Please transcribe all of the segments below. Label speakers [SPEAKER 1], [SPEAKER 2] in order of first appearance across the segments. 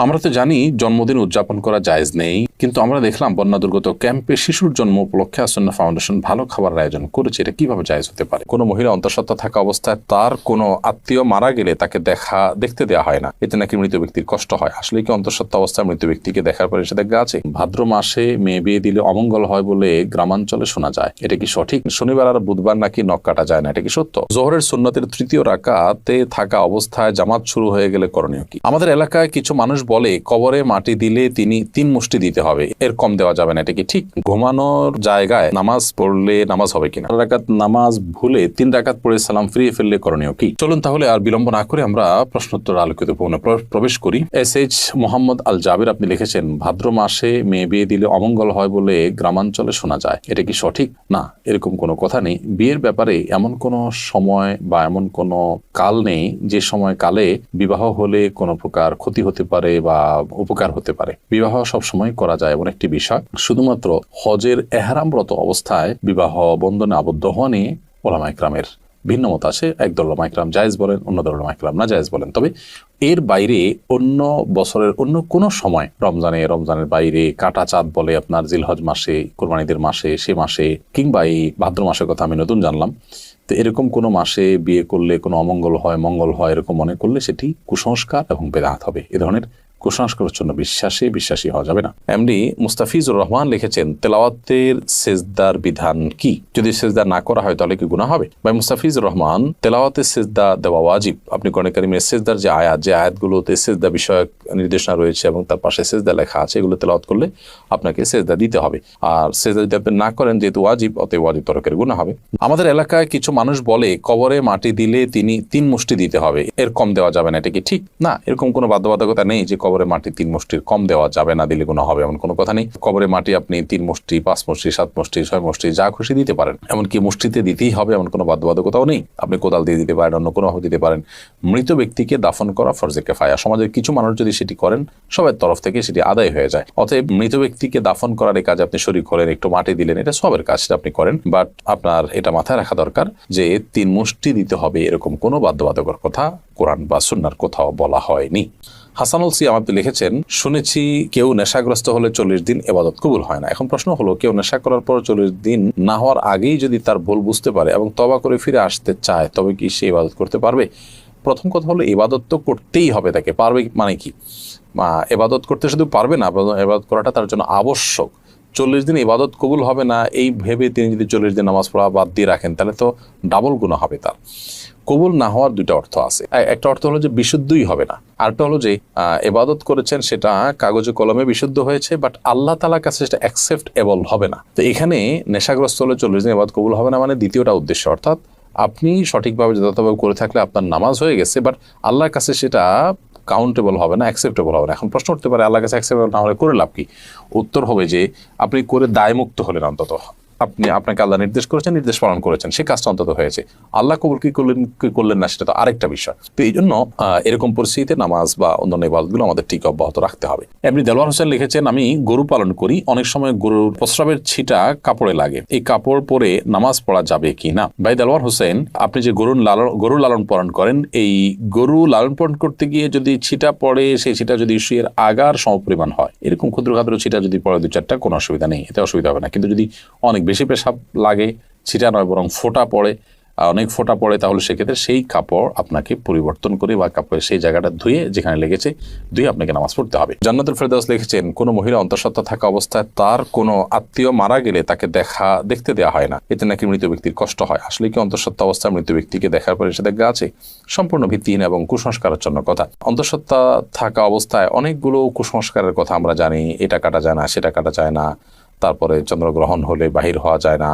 [SPEAKER 1] আমরা তো জানি জন্মদিন উদযাপন করা জায়েজ নেই, কিন্তু আমরা দেখলাম বন্যা দুর্গত ক্যাম্পে শিশুর জন্ম উপলক্ষে আসন্না ফাউন্ডেশন ভালো খাবারের আয়োজন করেছে। এটা কিভাবে জায়েজ হতে পারে? কোনো মহিলা অন্তঃসত্ত্বা থাকা অবস্থায় তার কোনো আত্মীয় মারা গেলে তাকে দেখতে দেওয়া হয় না, এতে নাকি মৃত ব্যক্তির কষ্ট হয়। আসলে কি অন্তঃসত্ত্বা অবস্থায় মৃত ব্যক্তিকে দেখার পরে নিষেধাজ্ঞা আছে? ভাদ্র মাসে মেয়ে বিয়ে দিলে অমঙ্গল হয় বলে গ্রামাঞ্চলে শোনা যায়, এটা কি সঠিক? শনিবার আর বুধবার নাকি নখ কাটা যায় না, এটা কি সত্য? জোহরের সুন্নতের তৃতীয় রাকাতে থাকা অবস্থায় জামাত শুরু হয়ে গেলে করণীয় কি? আমাদের এলাকায় কিছু মানুষ বলে কবরে মাটি দিলে তিনি 3 মুষ্টি দিতে হবে, এর কম দেওয়া যাবে না, এটা কি ঠিক? ঘুমানোর জায়গায় নামাজ পড়লে নামাজ হবে কিনা? রাকাত নামাজ ভুলে 3 রাকাত পড়ে সালাম ফিরিয়ে ফেললে করণীয় কি? চলুন তাহলে আর বিলম্ব না করে আমরা প্রশ্নোত্তর আলোকিত প্রবেশ করি। SH মোহাম্মদ আল জাবির আপনি লিখেছেন, ভাদ্র মাসে মেয়ে বিয়ে দিলে অমঙ্গল হয় বলে গ্রামাঞ্চলে শোনা যায়, এটা কি সঠিক? না, এরকম কোনো কথা নেই। বিয়ের ব্যাপারে এমন কোনো সময় বা এমন কোনো কাল নেই যে সময় কালে বিবাহ হলে কোনো প্রকার ক্ষতি হতে পারে বা উপকার হতে পারে। বিবাহ সব সময় করা যায় এমন একটি বিষয়। শুধুমাত্র হজের এহরামরত অবস্থায় বিবাহ বন্ধনে আবদ্ধ হওয়া নিয়ে ওলামা ইকরামের ভিন্ন মত আছে। একদল ওলামা ইকরাম জায়েজ বলেন, অন্য দল ওলামা ইকরাম না জায়েজ বলেন। তবে এর বাইরে অন্য বছরের অন্য কোনো সময়, রমজানের বাইরে, কাটা চাঁদ বলে আপনার জিলহজ মাসে, কোরবানিদের মাসে, সে মাসে, কিংবা এই ভাদ্র মাসের কথা আমি নতুন জানলাম, তো এরকম কোনো মাসে বিয়ে করলে কোনো অমঙ্গল হয়, মঙ্গল হয় এরকম মনে করলে সেটি কুসংস্কার এবং বেদাত হবে। এ ধরনের কুসংস্কারের জন্য বিশ্বাসী হওয়া যাবে না। এমডি মুস্তাফিজুর রহমান লিখেছেন, তেলাওয়াতের সেজদার বিধান কি? যদি সেজদা না করা হয় তাহলে কি গুনাহ হবে? ভাই মুস্তাফিজুর রহমান, তেলাওয়াতের সেজদা দেওয়া ওয়াজিব। আপনি কোরআন কারীমের সেজদার যে আয়াতগুলোতে সেজদা বিষয়ক নির্দেশনা রয়েছে এবং তার পাশে সেজদা লেখা আছে, এগুলো তেলাওয়াত করলে আপনাকে সেজদা দিতে হবে। আর সেজদা যদি আপনি না করেন, যেহেতু ওয়াজিব, অতএব ওয়াজিব তরকের গুনাহ হবে। আমাদের এলাকায় কিছু মানুষ বলে কবরে মাটি দিলে তিনি 3 মুষ্টি দিতে হবে, এর কম দেওয়া যাবে না, এটা কি ঠিক? না, এরকম কোনো বাধ্যবাধকতা নেই যে কবরে মাটি 3 মুষ্টির কম দেওয়া যাবে না, দিলে গুনাহ হবে এমন কোনো কথা নেই। কবরে মাটি আপনি 3 মুষ্টি, 5 মুষ্টি, 7 মুষ্টি, 6 মুষ্টি যা খুশি দিতে পারেন, এমনকি মুষ্টিতে দিতেই হবে এমন কোনো বাধ্যবাধকতাও নেই। আপনি কোদাল দিয়ে দিতে পারেন, অন্য কোনোভাবে দিতে পারেন। মৃত ব্যক্তিকে দাফন করা ফরজে কিফায়া। সমাজের কিছু মানুষ যদি সেটি করেন, সবার তরফ থেকে সেটি আদায় হয়ে যায়। অতএব মৃত ব্যক্তিকে দাফন করার এই কাজে আপনি শরীক হলেন, একটু মাটি দিলেন, এটা সবের কাজ, সেটা আপনি করেন। বাট আপনার এটা মাথায় রাখা দরকার যে 3 মুষ্টি দিতে হবে এরকম কোনো বাধ্যবাধকতার কথা কোরআন বা সুন্নাহর কোথাও বলা হয়নি। হাসানুল সিয়াম আপনি লিখেছেন, শুনেছি কেউ নেশাগ্রস্ত হলে 40 দিন ইবাদত কবুল হয় না। এখন প্রশ্ন হলো, কেউ নেশা করার পর 40 দিন না হওয়ার আগেই যদি তার ভুল বুঝতে পারে এবং তওবা করে ফিরে আসতে চায়, তবে কি সে ইবাদত করতে পারবে? প্রথম কথা হলো, ইবাদত তো করতেই হবে তাকে। পারবে মানে কি? ইবাদত করতে শুধু পারবে না, ইবাদত করাটা তার জন্য আবশ্যক। 40 দিন ইবাদত কবুল হবে না এই ভেবে তিনি যদি 40 দিন নামাজ পড়া বাদ দিয়ে রাখেন, তাহলে তো ডাবল গুনাহ হবে তার। কবুল না হওয়ার 2টা অর্থ আছে। একটা অর্থ হলো যে বিশুদ্ধই হবে না, আরেকটা হলো যে ইবাদত করেছেন সেটা কাগজে কলমে বিশুদ্ধ হয়েছে, বাট আল্লাহ তাআলার কাছে সেটা অ্যাকসেপ্টেবল হবে না। তো এখানে নেশাগ্রস্ত হলে 40 দিন ইবাদত কবুল হবে না মানে দ্বিতীয়টা উদ্দেশ্য, অর্থাৎ আপনি সঠিকভাবে যথাযথভাবে করে থাকলে আপনার নামাজ হয়ে গেছে, বাট আল্লাহর কাছে সেটা কাউন্টেবল হবে না, অ্যাকসেপ্টেবল হবে না। এখন প্রশ্ন উঠতে পারে, আল্লাহর কাছে অ্যাকসেপ্টেবল না হলে করে লাভ কি? উত্তর হবে যে আপনি করে দায়মুক্ত হলেন, অন্তত আপনাকে আল্লাহ নির্দেশ করেছেন, নির্দেশ পালন করেছেন, সে কাজটা অন্তত হয়েছে। আল্লাহ কবুল কি করলেন না সেটা তো আরেকটা বিষয়। তো এই জন্য এরকম পরিস্থিতিতে নামাজ বা অন্যান্য ইবাদতগুলো আমাদের ঠিক অব্যাহত রাখতে হবে। এমনি দেলোয়ার হোসেন লিখেছেন, আমি গরু পালন করি, অনেক সময় গরুর প্রস্রাবের ছিটা কাপড়ে লাগে, এই কাপড় পরে নামাজ পড়া যাবে কি না? ভাই দেলোয়ার হোসেন, আপনি যে গরু লালন পালন করেন, এই গরু লালন পালন করতে গিয়ে যদি ছিটা পড়ে, সেই ছিটা যদি ইস্যুয়ের আগার সমপরিমাণ হয়, এরকম ক্ষুদ্র ছিটা যদি পড়ে 2-4টা, কোনো অসুবিধা নেই, এতে অসুবিধা হবে না। কিন্তু যদি অনেক বেশি পেশাব লাগে, ছিটা নয় বরং ফোঁটা পড়ে, অনেক ফোঁটা পড়ে, তাহলে সেক্ষেত্রে সেই কাপড় আপনাকে পরিবর্তন করে বা কাপড়ের সেই জায়গাটা ধুয়ে, যেখানে লেগেছে ধুয়ে আপনাকে নামাজ পড়তে হবে। জান্নাতুল ফেরদাউস লিখেছেন, কোনো মহিলা অন্তঃসত্ত্বা থাকা অবস্থায় তার কোনো আত্মীয় মারা গেলে তাকে দেখতে দেওয়া হয় না, এতে নাকি মৃত ব্যক্তির কষ্ট হয়। আসলে কি অন্তঃসত্ত্বা অবস্থায় মৃত ব্যক্তিকে দেখার পরে নিষেধাজ্ঞা আছে? সম্পূর্ণ ভিত্তিহীন এবং কুসংস্কারের জন্য কথা। অন্তঃসত্ত্বা থাকা অবস্থায় অনেকগুলো কুসংস্কারের কথা আমরা জানি। এটা কাটা যায় না, সেটা কাটা যায় না, তারপরে চন্দ্রগ্রহণ হলে বাহির হওয়া যায় না,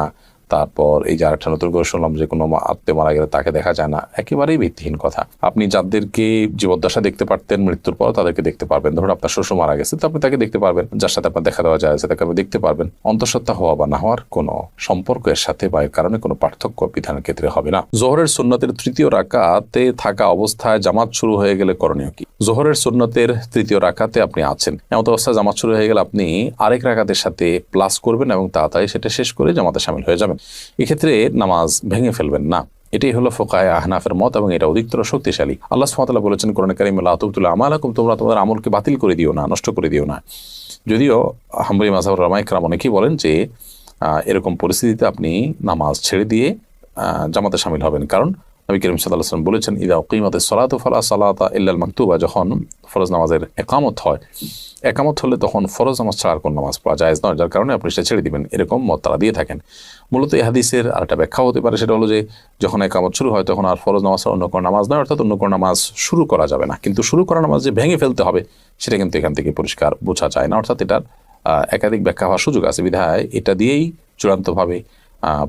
[SPEAKER 1] তারপর এই যে আরেকটা নতুন করে শুনলাম যে কোনো আত্মীয় মারা গেলে তাকে দেখা যায় না। একেবারেই ভিত্তিহীন কথা। আপনি যাদেরকে জীবদ্দশা দেখতে পারতেন, মৃত্যুর পর তাদেরকে দেখতে পারবেন। ধরুন আপনার শ্বশুর মারা গেছে, তো আপনি তাকে দেখতে পারবেন, যার সাথে আপনার দেখা দেওয়া যায় তাকে আপনি দেখতে পারবেন। অন্তঃসত্ত্বা হওয়া বা না হওয়ার কোনো সম্পর্ক এর সাথে বা এর কারণে কোনো পার্থক্য বিধানের ক্ষেত্রে হবে না। জোহরের সুন্নতের তৃতীয় রাকাতে থাকা অবস্থায় জামাত শুরু হয়ে গেলে করণীয় কি? জোহরের সুন্নতের তৃতীয় রাকাতে আপনি আছেন, এমন অবস্থায় জামাত শুরু হয়ে গেলে আপনি আরেক রাকাতের সাথে প্লাস করবেন এবং তাড়াতাড়ি সেটা শেষ করে জামাতে শামিল হয়ে যাবেন। যাবেন, এক্ষেত্রে নামাজ ভেঙে ফেলবেন না। এটাই হলো ফোকায়ে আহনাফের মত এবং এটা অধিকতর শক্তিশালী। আল্লাহ সুবহানাহু ওয়া তাআলা বলেছেন কোরআনে কারিমে, লা তুবতিলু আমালাকুম, তোমরা তোমাদের আমলকে বাতিল করে দিও না, নষ্ট করে দিও না। যদিও হাম্বলি মাযহাবের উলামা ইকরাম অনেকেই বলেন যে এরকম পরিস্থিতিতে আপনি নামাজ ছেড়ে দিয়ে জামাতে শামিল হবেন, কারণ নবী করিম সাল্লাল্লাহু আলাইহি ওয়াসাল্লাম বলেছেন, ইযা উকিমাতিস সালাতু ফালা সালাতা ইল্লাল মাকতুবা, যখন ফরজ নামাজের একামত হয়, একামত হলে তখন ফরজ নামাজ ছাড়ার কোন নামাজ পড়া জায়েজ নয়, যার কারণে আপনি সেটা ছেড়ে দিবেন, এরকম মত তারা দিয়ে থাকেন। মূলত এই হাদিসের আরেকটা ব্যাখ্যা হতে পারে, সেটা হলো যে যখন একামত শুরু হয় তখন আর ফরজ নামাজ অন্য কোনো নামাজ নয়, অর্থাৎ অন্য কোনো নামাজ শুরু করা যাবে না। কিন্তু শুরু করা নামাজ যে ভেঙে ফেলতে হবে সেটা কিন্তু এখান থেকে পরিষ্কার বোঝা যায় না, অর্থাৎ এটার একাধিক ব্যাখ্যা হওয়ার সুযোগ আছে, বিধায় এটা দিয়েই চূড়ান্তভাবে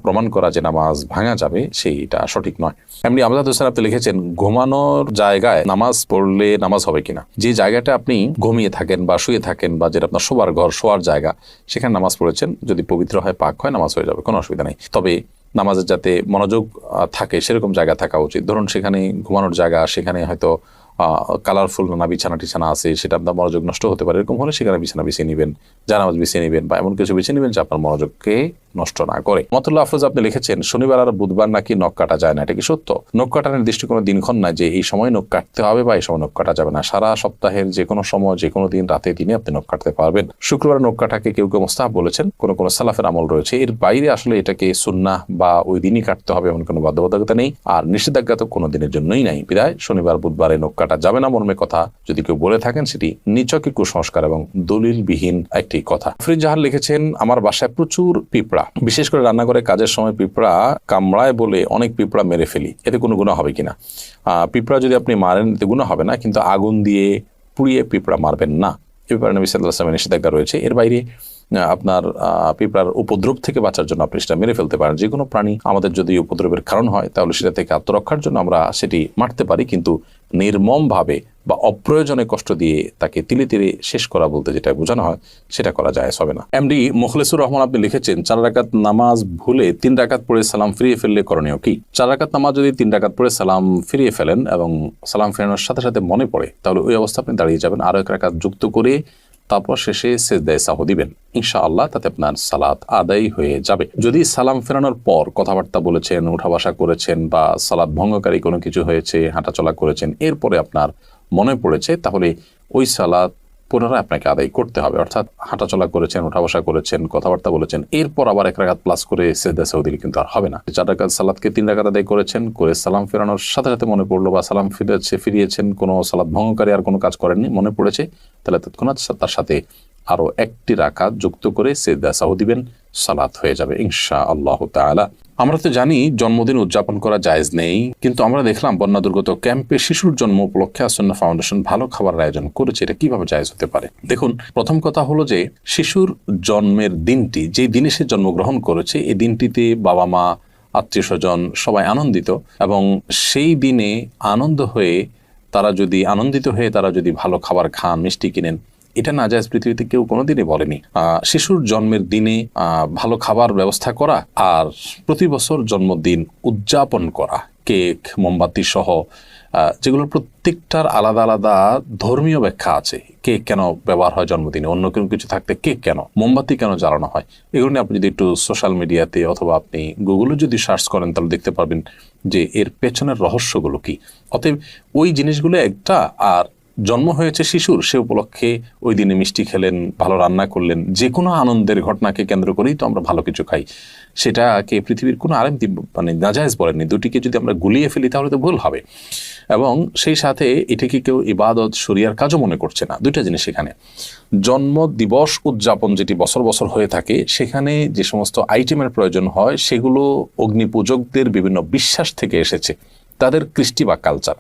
[SPEAKER 1] প্রমাণ করা যে নামাজ ভাঙা যাবে সেইটা সঠিক নয়। এমনি আমজাদ হোসেন আপনি লিখেছেন, ঘুমানোর জায়গায় নামাজ পড়লে নামাজ হবে কিনা। যে জায়গাটা আপনি ঘুমিয়ে থাকেন বা শুয়ে থাকেন বা যেটা আপনার শোবার ঘর, শোয়ার জায়গা, সেখানে নামাজ পড়েছেন, যদি পবিত্র হয়, পাক হয়, নামাজ হয়ে যাবে, কোনো অসুবিধা নেই। তবে নামাজের যাতে মনোযোগ থাকে সেরকম জায়গা থাকা উচিত। ধরুন সেখানে ঘুমানোর জায়গা, সেখানে হয়তো কালারফুল নানা বিছানা টিছানা আছে, সেটা আপনার মনোযোগ নষ্ট হতে পারে, এরকম হলে সেখানে বিছানা বিছিয়ে নেবেন, জানামাজ বিছিয়ে নেবেন, বা এমন কিছু বিছিয়ে নেবেন যে আপনার মনোযোগকে নষ্ট না করে। মতুল্লাহ আফরোজ আপনি লিখেছেন, শনিবার আর বুধবার নাকি নখ কাটা যায় না, এটা কি সত্য? নখ কাটার নির্দিষ্ট কোনো দিনক্ষণ নাই যে এই সময় নখ কাটতে হবে বা এই সময় নখ কাটা যাবে না। সারা সপ্তাহের যে কোনো সময়, যে কোনো দিন, রাতে দিনে আপনি নখ কাটতে পারবেন। শুক্রবার নখ কাটাকে কেউ কেউ মুস্তাহাব বলেছেন, কোনো কোনো সালাফের আমল রয়েছে। এর বাইরে আসলে এটাকে সুন্নাহ বা ওই দিনই কাটতে হবে এমন কোনো বাধ্যবাধকতা নেই, আর নিষেধাজ্ঞা তো কোনো দিনের জন্যই নাই। বিধায় শনিবার বুধবারে নখ কাটা যাবে না মর্মে কথা যদি কেউ বলে থাকেন, সেটি নিছকই কুসংস্কার এবং দলিলবিহীন একটি কথা। ফরিদ জাহান লিখেছেন, আমার বাসায় প্রচুর পিঁপড়া, বিশেষ করে রান্নাঘরে কাজের সময় পিঁপড়া কামড়ায় বলে অনেক পিঁপড়া মেরে ফেলি, এতে কোনো গুনাহ হবে কিনা? পিঁপড়া যদি আপনি মারেন এতে গুনাহ হবে না, কিন্তু আগুন দিয়ে পুড়িয়ে পিঁপড়া মারবেন না, এ ব্যাপারে নবী সাল্লাল্লাহু আলাইহি ওয়াসাল্লামের নিষেধাজ্ঞা রয়েছে। এর বাইরে আপনার পিঁপড়ার উপদ্রব থেকে বাঁচার জন্য আপনি সেটা মেরে ফেলতে পারেন। যে কোনো প্রাণী আমাদের যদি উপদ্রবের কারণ হয় তাহলে সেটা থেকে আত্মরক্ষার জন্য আমরা সেটি মারতে পারি, কিন্তু নির্মমভাবে বা অপ্রয়োজনে কষ্ট দিয়ে তাকে তিলে তিলে শেষ করা বলতে যেটা বোঝানো হয় সেটা করা জায়েজ হবে না। এমডি মুখলেসুর রহমান আপনি লিখেছেন, 4 রাকাত নামাজ ভুলে 3 রাকাত পড়ে সালাম ফিরিয়ে ফেললে করণীয় কি? 4 রাকাত নামাজ যদি 3 রাকাত পড়ে সালাম ফিরিয়ে ফেলেন এবং সালাম ফেরানোর সাথে সাথে মনে পড়ে, তাহলে ওই অবস্থা আপনি দাঁড়িয়ে যাবেন, আরো 1 রাকাত যুক্ত করে তারপর শেষে সিজদায়ে সাহু দিবেন, ইনশাআল্লাহ তাতে আপনার সালাত আদায় হয়ে যাবে। যদি সালাম ফেরানোর পর কথাবার্তা বলেছেন, উঠা বসা করেছেন বা সালাত ভঙ্গকারী কোনো কিছু হয়েছে, হাঁটাচলা করেছেন, এরপরে আপনার মনে পড়েছে, তাহলে ওই সালাত পুনরায় আপনাকে আদায় করতে হবে। অর্থাৎ হাঁটাচলা করেছেন, উঠা বসা করেছেন, কথাবার্তা বলেছেন, এরপর আবার 1 রাকাত প্লাস করে সিজদায়ে সাহু দিলে কিন্তু আর হবে না। 4 রাকাত সালাতকে 3 রাকাত আদায় করেছেন, করে সালাম ফেরানোর সাথে সাথে মনে পড়লো বা সালাম ফিরিয়েছেন, কোনো সালাত ভঙ্গকারী আর কোনো কাজ করেননি, মনে পড়েছে, তাহলে তৎক্ষণাৎ তার সাথে আরো 1টি রাকাত যুক্ত করে সিজদায়ে সাহু দিবেন, সালাত হয়ে যাবে ইনশাআল্লাহ তাআলা। আমরা তো জানি জন্মদিন উদযাপন করা জায়েজ নেই, কিন্তু আমরা দেখলাম বন্যা দুর্গত ক্যাম্পে শিশুর জন্ম উপলক্ষে আসন্না ফাউন্ডেশন ভালো খাবার আয়োজন করেছে, এটা কিভাবে জায়েজ হতে পারে? দেখুন, প্রথম কথা হলো যে শিশুর জন্মের দিনটি, যে দিনে সে জন্মগ্রহণ করেছে, এই দিনটিতে বাবা মা, আত্মীয় স্বজন সবাই আনন্দিত, এবং সেই দিনে আনন্দিত হয়ে তারা যদি ভালো খাবার খান, মিষ্টি কিনেন, এটা না জায়েজ পৃথিবীতে কেউ কোনোদিনই বলেনি। শিশুর জন্মের দিনে ভালো খাবার ব্যবস্থা করা আর প্রতি বছর জন্মদিন উদযাপন করা, কেক, মোমবাতি সহ, যেগুলোর প্রত্যেকটার আলাদা আলাদা ধর্মীয় ব্যাখ্যা আছে। কেক কেন ব্যবহার হয় জন্মদিনে, অন্য কোনো কিছু থাকতে কেক কেন, মোমবাতি কেন জ্বালানো হয়, এগুলো নিয়ে আপনি যদি একটু সোশ্যাল মিডিয়াতে অথবা আপনি গুগলে যদি সার্চ করেন তাহলে দেখতে পারবেন যে এর পেছনের রহস্যগুলো কি। অতএব ওই জিনিসগুলো একটা, আর জন্ম হয়েছে শিশুর, সে উপলক্ষে ওই দিনে মিষ্টি খেলেন, ভালো রান্না করলেন, যে কোনো আনন্দের ঘটনাকে কেন্দ্র করেই তো আমরা ভালো কিছু খাই, সেটাকে পৃথিবীর কোনো আলেম নাজায়েজ বলেননি। দুটিকে যদি আমরা গুলিয়ে ফেলি তাহলে তো ভুল হবে, এবং সেই সাথে এটাকে কেউ ইবাদত, শরিয়ার কাজও মনে করছে না। দুইটা জিনিস এখানে। জন্ম দিবস উদযাপন যেটি বছর বছর হয়ে থাকে, সেখানে যে সমস্ত আইটেমের প্রয়োজন হয় সেগুলো অগ্নিপূজকদের বিভিন্ন বিশ্বাস থেকে এসেছে, তাদের কৃষ্টি বা কালচার।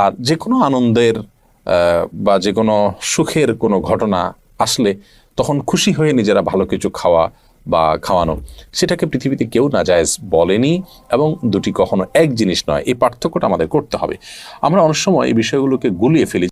[SPEAKER 1] আর যে কোনো আনন্দের বা যে কোনো সুখের কোনো ঘটনা আসলে তখন খুশি হয়ে নিজেরা ভালো কিছু খাওয়া বা খাওয়ানো, সেটাকে পৃথিবীতে কেউ নাজায়েজ বলেনি, এবং দুটি কখনো এক জিনিস নয়। এই পার্থক্যটা আমাদের করতে হবে। আমরা অনেক সময় এই বিষয়গুলোকে গুলিয়ে ফেলি।